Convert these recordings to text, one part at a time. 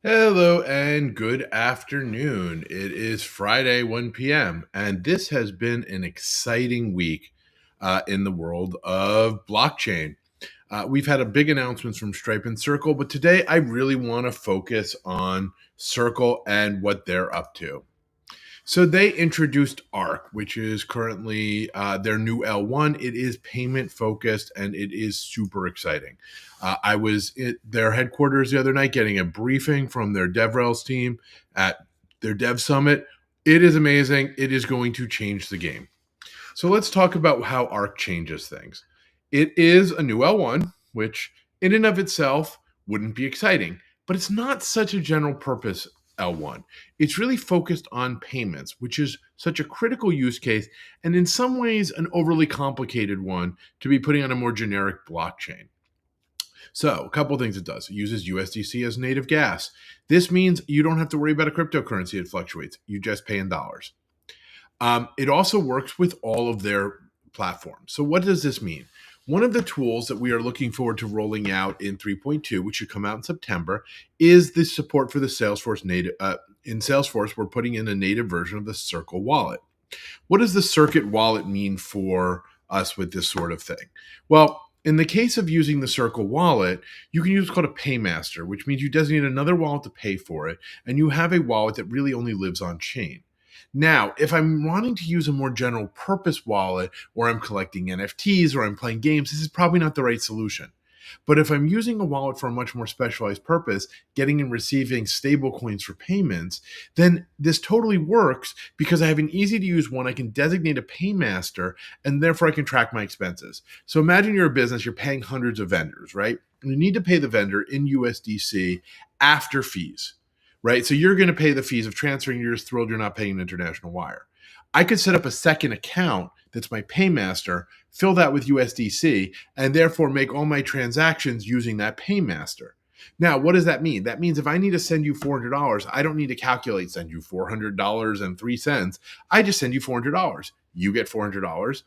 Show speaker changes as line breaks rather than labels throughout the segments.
Hello and good afternoon. It is Friday, 1 p.m., and this has been an exciting week in the world of blockchain. We've had a big announcements from Stripe and Circle, but today I really want to focus on Circle and what they're up to. So they introduced ARC, which is currently their new L1. It is payment focused and it is super exciting. I was at their headquarters the other night getting a briefing from their DevRels team at their Dev Summit. It is amazing. It is going to change the game. So let's talk about how ARC changes things. It is a new L1, which in and of itself wouldn't be exciting, but it's not such a general purpose L1. It's really focused on payments, which is such a critical use case and in some ways an overly complicated one to be putting on a more generic blockchain. So, a couple of things it does. It uses USDC as native gas. This means you don't have to worry about a cryptocurrency that fluctuates. You just pay in dollars. It also works with all of their platforms. So what does this mean? One of the tools that we are looking forward to rolling out in 3.2, which should come out in September, is the support for the Salesforce native. In Salesforce, we're putting in a native version of the Circle wallet. What does the Circuit wallet mean for us with this sort of thing? Well, in the case of using the Circle wallet, you can use what's called a Paymaster, which means you designate another wallet to pay for it, and you have a wallet that really only lives on chain. Now, if I'm wanting to use a more general purpose wallet, or I'm collecting NFTs, or I'm playing games, this is probably not the right solution. But if I'm using a wallet for a much more specialized purpose, getting and receiving stable coins for payments, then this totally works because I have an easy to use one. I can designate a paymaster and therefore I can track my expenses. So imagine you're a business, you're paying hundreds of vendors, right? And you need to pay the vendor in USDC after fees, right? So you're going to pay the fees of transferring. You're just thrilled you're not paying an international wire. I could set up a second account that's my paymaster, fill that with USDC, and therefore make all my transactions using that paymaster. Now, what does that mean? That means if I need to send you $400, I don't need to calculate send you $400.03. I just send you $400. You get $400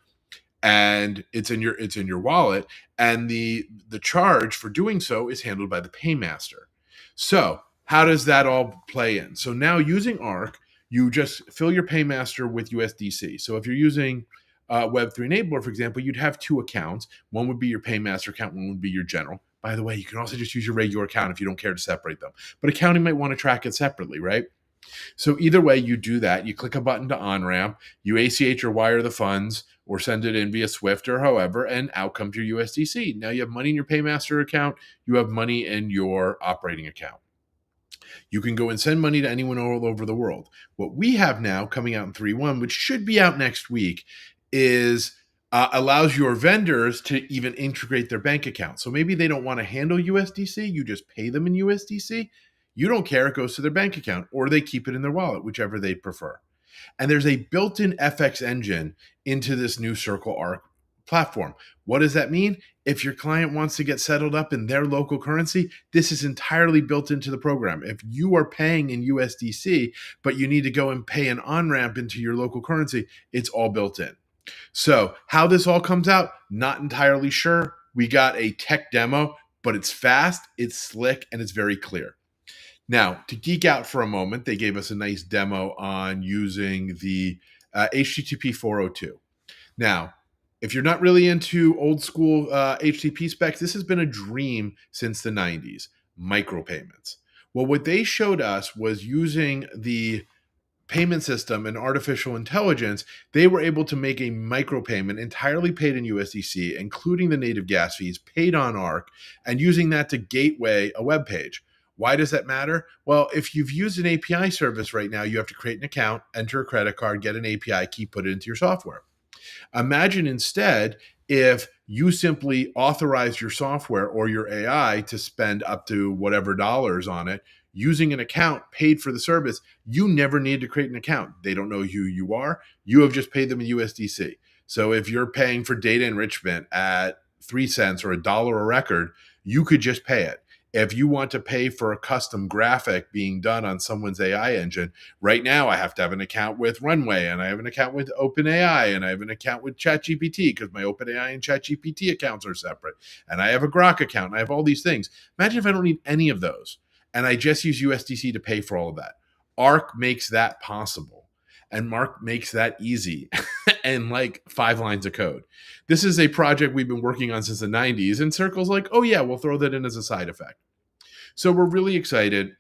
and it's in your wallet, and the charge for doing so is handled by the paymaster. So, how does that all play in? So now using ARC, you just fill your paymaster with USDC. So if you're using Web3 Enabler, for example, you'd have two accounts. One would be your paymaster account, one would be your general. By the way, you can also just use your regular account if you don't care to separate them. But accounting might want to track it separately, right? So either way, you do that. You click a button to on-ramp, you ACH or wire the funds, or send it in via Swift or however, and out comes your USDC. Now you have money in your paymaster account, you have money in your operating account. You can go and send money to anyone all over the world. What we have now coming out in 3.1, which should be out next week, is allows your vendors to even integrate their bank account. So maybe they don't want to handle USDC. You just pay them in USDC. You don't care. It goes to their bank account, or they keep it in their wallet, whichever they prefer. And there's a built-in FX engine into this new Circle Arc platform. What does that mean? If your client wants to get settled up in their local currency, this is entirely built into the program. If you are paying in USDC, but you need to go and pay an on-ramp into your local currency, it's all built in. So how this all comes out, not entirely sure. We got a tech demo, but it's fast, it's slick, and it's very clear. Now, to geek out for a moment, they gave us a nice demo on using the HTTP 402. Now, if you're not really into old school HTTP specs, this has been a dream since the 90s, micropayments. Well, what they showed us was using the payment system and artificial intelligence, they were able to make a micropayment entirely paid in USDC, including the native gas fees, paid on ARC, and using that to gateway a web page. Why does that matter? Well, if you've used an API service right now, you have to create an account, enter a credit card, get an API key, put it into your software. Imagine instead if you simply authorized your software or your AI to spend up to whatever dollars on it using an account paid for the service. You never need to create an account. They don't know who you are. You have just paid them in USDC. So if you're paying for data enrichment at 3 cents or $1 a record, you could just pay it. If you want to pay for a custom graphic being done on someone's AI engine, right now I have to have an account with Runway, and I have an account with OpenAI, and I have an account with ChatGPT because my OpenAI and ChatGPT accounts are separate. And I have a Grok account, and I have all these things. Imagine if I don't need any of those. and I just use USDC to pay for all of that. Arc makes that possible. And Mark makes that easy and like 5 lines of code. This is a project we've been working on since the 90s, and Circle's like, oh yeah, we'll throw that in as a side effect. So we're really excited,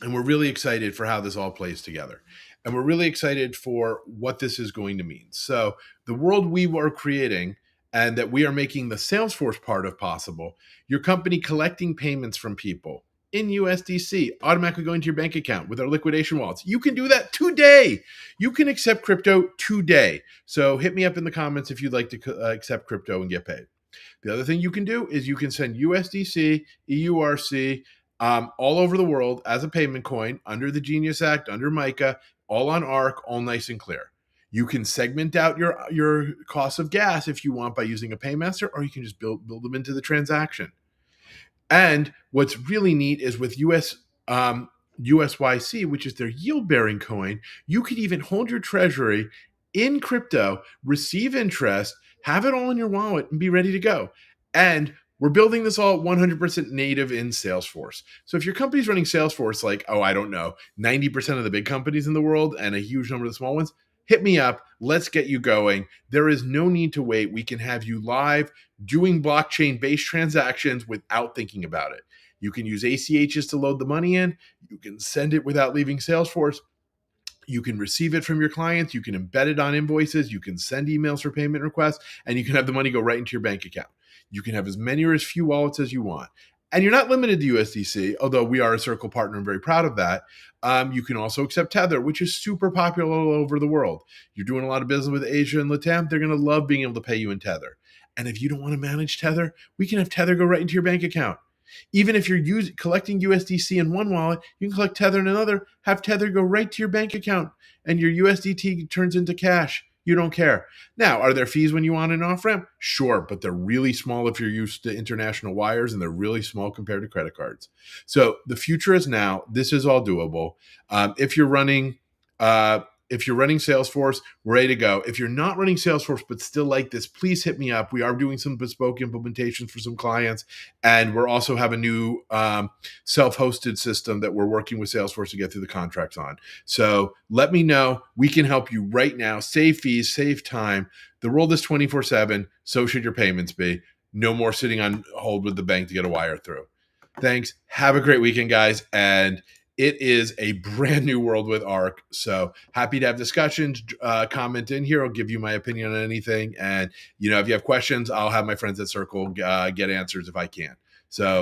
and we're really excited for how this all plays together. And we're really excited for what this is going to mean. So the world we are creating and that we are making the Salesforce part of possible, your company collecting payments from people in USDC, automatically going to your bank account with our liquidation wallets. You can do that today. You can accept crypto today. So hit me up in the comments if you'd like to accept crypto and get paid. The other thing you can do is you can send USDC, EURC, all over the world as a payment coin under the Genius Act, under MICA, all on ARC, all nice and clear. You can segment out your cost of gas if you want by using a Paymaster, or you can just build them into the transaction. And what's really neat is with USYC, which is their yield-bearing coin, you could even hold your treasury in crypto, receive interest, have it all in your wallet, and be ready to go. And we're building this all 100% native in Salesforce. So if your company's running Salesforce like, oh, I don't know, 90% of the big companies in the world and a huge number of the small ones, hit me up. Let's get you going. There is no need to wait. We can have you live doing blockchain-based transactions without thinking about it. You can use ACHs to load the money in. You can send it without leaving Salesforce. You can receive it from your clients. You can embed it on invoices. You can send emails for payment requests, and you can have the money go right into your bank account. You can have as many or as few wallets as you want. And you're not limited to USDC, although we are a Circle partner and very proud of that. You can also accept Tether, which is super popular all over the world. You're doing a lot of business with Asia and Latam. They're going to love being able to pay you in Tether. And if you don't want to manage Tether, we can have Tether go right into your bank account. Even if you're collecting USDC in one wallet, you can collect Tether in another, have Tether go right to your bank account, and your USDT turns into cash. You don't care. Now, are there fees when you want an off-ramp? Sure, but they're really small if you're used to international wires, and they're really small compared to credit cards. So the future is now. This is all doable. If you're running Salesforce, we're ready to go. If you're not running Salesforce but still like this, please hit me up. We are doing some bespoke implementations for some clients, and we're also have a new self-hosted system that we're working with Salesforce to get through the contracts on. So let me know. We can help you right now. Save fees, save time. The world is 24/7. So should your payments be. No more sitting on hold with the bank to get a wire through. Thanks. Have a great weekend, guys. And it is a brand new world with ARC. So happy to have discussions. Comment in here. I'll give you my opinion on anything. And, if you have questions, I'll have my friends at Circle get answers if I can. So